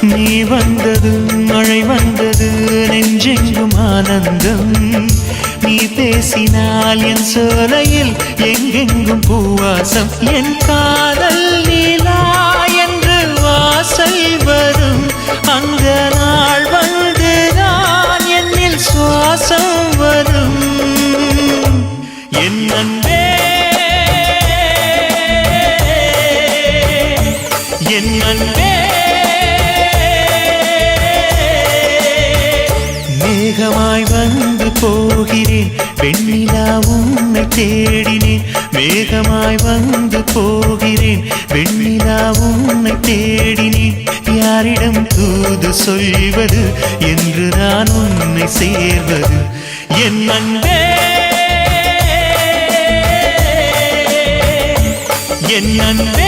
நீ வந்தது மழை வந்தது நெஞ்செங்கும் ஆனந்தம் நீ பேசினால் என் சோலையில் எங்கெங்கும் பூவாசம் என் காதல் நீலா என்று வாசல் வரும் அந்த நாள் வந்து நான் என்னில் சுவாசம் வரும் என் அன்பே என் அன்பே மேகமாய் வந்து போகிறேன் வெண்ணிலா உன்னை தேடினேன் மேகமாய் வந்து போகிறேன் வெண்ணிலா உன்னை தேடினேன் யாரிடம் தூது சொல்வது என்று நான் உன்னை சேர்வது என் அன்பே என் அன்பே